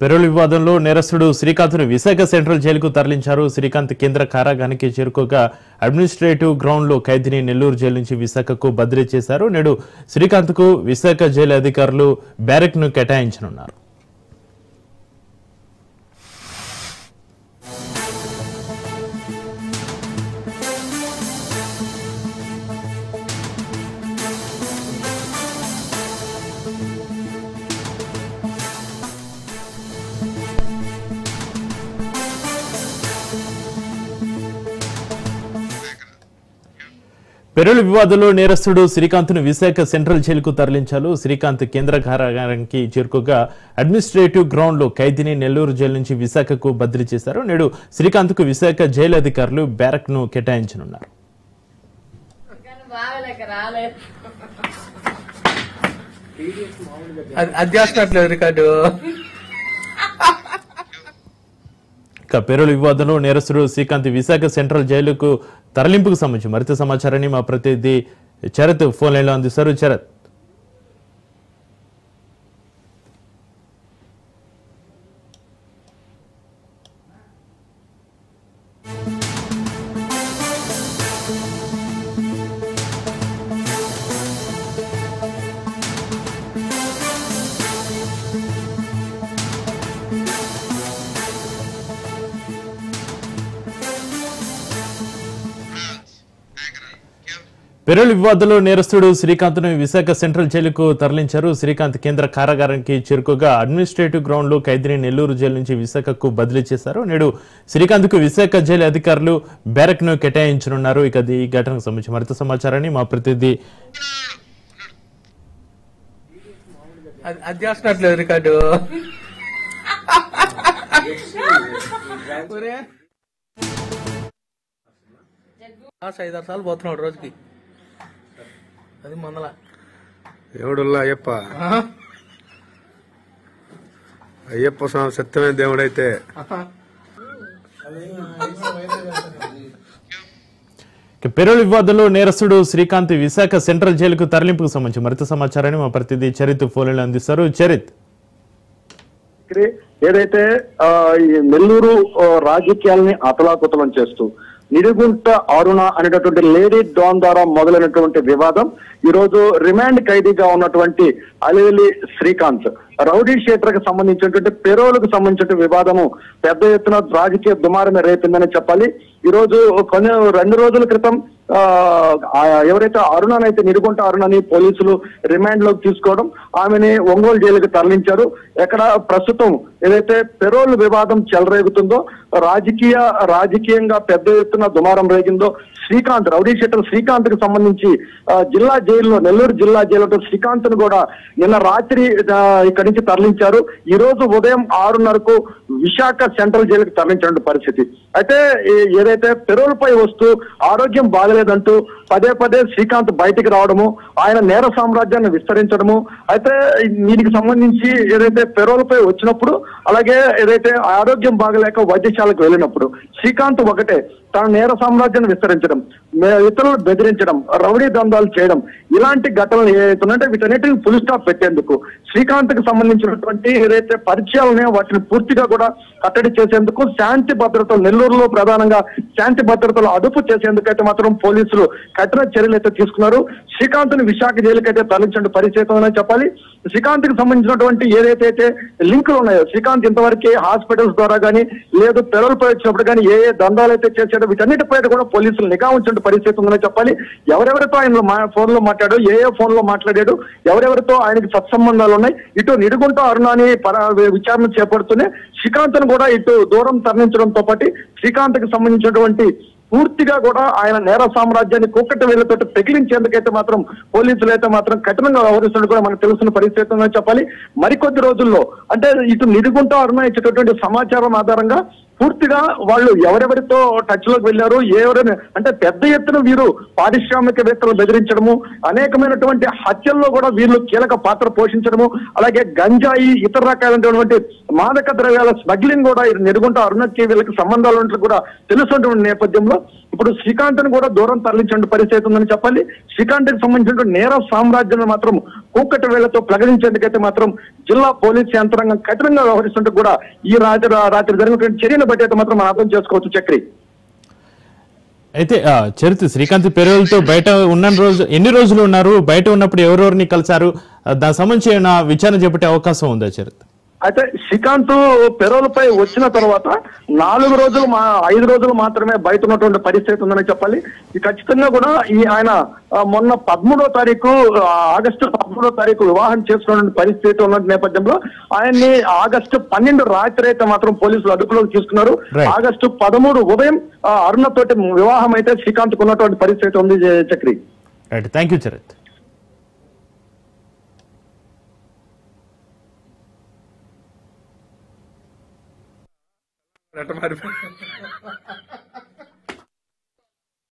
Payroll వివాదంలో నేరస్తుడు శ్రీకాంత్ను Visakha central జైలుకు తరలించారు. శ్రీకాంత్ కేంద్ర కారాగారానికి చేరుకోగా అడ్మినిస్ట్రేటివ్ గ్రౌండ్లో ఖైదీని నెల్లూరు జైలు నుంచి విశాఖకు బదిలీ చేశారు. నేడు శ్రీకాంత్కు విశాఖ జైలు అధికారులు బ్యారెక్ను కేటాయించనున్నారు. పెరోల్ వివాదంలో నేరస్తుడు శ్రీకాంత్ను విశాఖ సెంట్రల్ జైలుకు తరలించారు. శ్రీకాంత్ కేంద్ర కారాగారానికి చేరుకోగా అడ్మినిస్ట్రేటివ్ గ్రౌండ్లో ఖైదీని నెల్లూరు జైలు నుంచి విశాఖకు బదిలీ చేశారు. నేడు శ్రీకాంత్కు విశాఖ జైలు అధికారులు బ్యారక్ను కేటాయించనున్నారు. పెరోల్ వివాదంలో నేరస్తుడు శ్రీకాంత్ విశాఖ సెంట్రల్ జైలుకు తరలింపుకు సంబంధించి మరింత సమాచారాన్ని మా ప్రతినిధి శరత్ ఫోన్ లైన్లో అందిస్తారు. శరత్, పెరోల్ వివాదంలో నేరస్తుడు శ్రీకాంత్ను విశాఖ సెంట్రల్ జైలుకు తరలించారు. శ్రీకాంత్ కేంద్ర కారాగారానికి చేరుకోగా అడ్మినిస్ట్రేటివ్ గ్రౌండ్లో ఖైదీని నెల్లూరు జైలు నుంచి విశాఖకు బదిలీ చేశారు. నేడు శ్రీకాంత్కు విశాఖ జైలు అధికారులు బ్యారక్ను కేటాయించనున్నారు. ఇక ఈ ఘటనకు సంబంధించి మరింత సమాచారాన్ని మా ప్రతినిధి రికార్డు 5-6 సార్లు పోతున్నాడు రోజుకి. అది మందల దేవుడుల్లా అయ్యప్ప స్వామి సత్యమైన దేవుడైతే పెరోల్ వివాదంలో నేరస్తుడు శ్రీకాంత్ విశాఖ సెంట్రల్ జైలుకు తరలింపుకు సంబంధించి మరింత సమాచారాన్ని మా ప్రతినిధి చరిత్ ఫోన్లో అందిస్తారు. చరిత్, ఏదైతే నెల్లూరు రాజకీయాలని అతలాకుతలం చేస్తూ నిడిగుంట అరుణ అనేటటువంటి లేడీ డాన్ ద్వారా మొదలైనటువంటి వివాదం ఈ రోజు రిమాండ్ ఖైదీగా ఉన్నటువంటి అలివేలి శ్రీకాంత్ రౌడీ షీటర్కి సంబంధించినటువంటి పెరోల్కు సంబంధించిన వివాదము పెద్ద ఎత్తున రాజకీయ దుమారమే రేపిందని చెప్పాలి. ఈ రోజు 2 రోజుల క్రితం ఎవరైతే అరుణనైతే నిడిగుంట అరుణని పోలీసులు రిమాండ్ లోకి తీసుకోవడం, ఆమెని ఒంగోలు జైలుకి తరలించారు. ఎక్కడ ప్రస్తుతం ఏదైతే పెరోల్ వివాదం చెలరేగుతుందో, రాజకీయంగా పెద్ద ఎత్తున దుమారం రేగిందో, శ్రీకాంత్ రౌడీ షీటర్ శ్రీకాంత్ కి సంబంధించి జిల్లా జైల్లో నెల్లూరు జిల్లా జైలులో శ్రీకాంత్ ను కూడా నిన్న రాత్రి ఇక్కడి నుంచి తరలించారు. ఈ రోజు ఉదయం 6:30కు విశాఖ సెంట్రల్ జైలుకి తరలించిన పరిస్థితి. అయితే ఏదైతే పెరోల్ పై వస్తూ ఆరోగ్యం బాగలేదంటూ పదే శ్రీకాంత్ బయటికి రావడము, ఆయన నేర సామ్రాజ్యాన్ని విస్తరించడము, అయితే దీనికి సంబంధించి ఏదైతే పెరోల్ పై వచ్చినప్పుడు అలాగే ఏదైతే ఆరోగ్యం బాగలేక వైద్యశాలకు వెళ్ళినప్పుడు శ్రీకాంత్ ఒకటే తన నేర సామ్రాజ్యాన్ని విస్తరించడం, ఇతరులను బెదిరించడం, రౌడీ దందాలు చేయడం, ఇలాంటి ఘటనలు ఏవైతున్నాయంటే వీటన్నిటిని ఫుల్ స్టాప్ పెట్టేందుకు శ్రీకాంత్ కి సంబంధించినటువంటి ఏదైతే పరిచయాలున్నాయో వాటిని పూర్తిగా కూడా కట్టడి చేసేందుకు శాంతి భద్రతలు నెల్లూరులో ప్రధానంగా శాంతి భద్రతలు అదుపు చేసేందుకైతే మాత్రం పోలీసులు కఠిన చర్యలు అయితే తీసుకున్నారు. శ్రీకాంత్ ని విశాఖ జైలుకైతే తరలించిన పరిస్థితి చెప్పాలి. శ్రీకాంత్ కి సంబంధించినటువంటి ఏదైతే లింకులు ఉన్నాయో, శ్రీకాంత్ ఇంతవరకు హాస్పిటల్స్ ద్వారా కానీ లేదు పెరోల్ పై వచ్చినప్పుడు కానీ ఏ దందాలు అయితే చేసాడో వీటన్నిటిపై కూడా పోలీసులు నిఘా ఉంచిన పరిస్థితి ఉందని చెప్పాలి. ఎవరెవరితో ఆయన ఫోన్ లో మాట్లాడాడు, ఏ ఫోన్ లో మాట్లాడాడు, ఎవరెవరితో ఆయనకి సత్సంబంధాలు ఉన్నాయి, ఇటు నిడుగుంట అరుణాని విచారణ చేపడుతూనే శ్రీకాంత్ ను కూడా ఇటు దూరం తరలించడంతో పాటు శ్రీకాంత్ కి సంబంధించినటువంటి పూర్తిగా కూడా ఆయన నేర సామ్రాజ్యాన్ని కుక్కటి వేళ్లతో పెకిలించేందుకైతే మాత్రం పోలీసులు అయితే మాత్రం కఠినంగా వ్యవహరిస్తున్నట్టు కూడా మనకు తెలుస్తున్న పరిస్థితి ఉందని చెప్పాలి. మరికొద్ది రోజుల్లో అంటే ఇటు నిడుగుంట అరుణ ఇచ్చేటటువంటి సమాచారం ఆధారంగా పూర్తిగా వాళ్ళు ఎవరెవరితో టచ్ లోకి వెళ్ళారు, ఎవరైనా అంటే పెద్ద ఎత్తున వీరు పారిశ్రామికవేత్తలు బెదిరించడము, అనేకమైనటువంటి హత్యల్లో కూడా వీళ్ళు కీలక పాత్ర పోషించడము, అలాగే గంజాయి ఇతర రకాలైనటువంటి మాదక ద్రవ్యాల స్మగ్లింగ్ కూడా నిడుగుంట అరుణకి వీళ్ళకి సంబంధాలు ఉన్నట్లు కూడా తెలుస్తున్నటువంటి నేపథ్యంలో ఇప్పుడు శ్రీకాంత్ ని కూడా దూరం తరలించే పరిస్థితి ఉందని చెప్పాలి. శ్రీకాంత్ కి సంబంధించిన నేర సామ్రాజ్యాన్ని మాత్రం కూకటి వేళ్లతో ప్రకటించేందుకైతే మాత్రం జిల్లా పోలీస్ యంత్రాంగం కఠినంగా వ్యవహరిస్తుంటే కూడా ఈ రాత్రి జరిగినటువంటి చర్యను బట్టి అయితే మాత్రం మనం అర్థం చేసుకోవచ్చు చక్రి. అయితే చరిత్ర శ్రీకాంత్ పెరోల్తో బయట ఉన్న రోజు ఎన్ని రోజులు ఉన్నారు, బయట ఉన్నప్పుడు ఎవరెవరిని కలిసారు, దానికి సంబంధించి విచారణ చేపట్టే అవకాశం ఉందా చరిత్ర? అయితే శ్రీకాంత్ పెరోల్ పై వచ్చిన తర్వాత 5 రోజులు మాత్రమే బయట ఉన్నటువంటి పరిస్థితి ఉందని చెప్పాలి. ఈ ఖచ్చితంగా కూడా ఆయన మొన్న ఆగస్టు 13వ తారీఖు వివాహం చేసుకున్న పరిస్థితి ఉన్న నేపథ్యంలో ఆయన్ని ఆగస్టు 12 రాత్రి అయితే మాత్రం పోలీసులు అదుపులోకి తీసుకున్నారు. ఆగస్టు 13 ఉదయం అరుణతోటి వివాహం అయితే శ్రీకాంత్ ఉన్నటువంటి పరిస్థితి ఉంది Chakri. Right, thank you Charith. మరి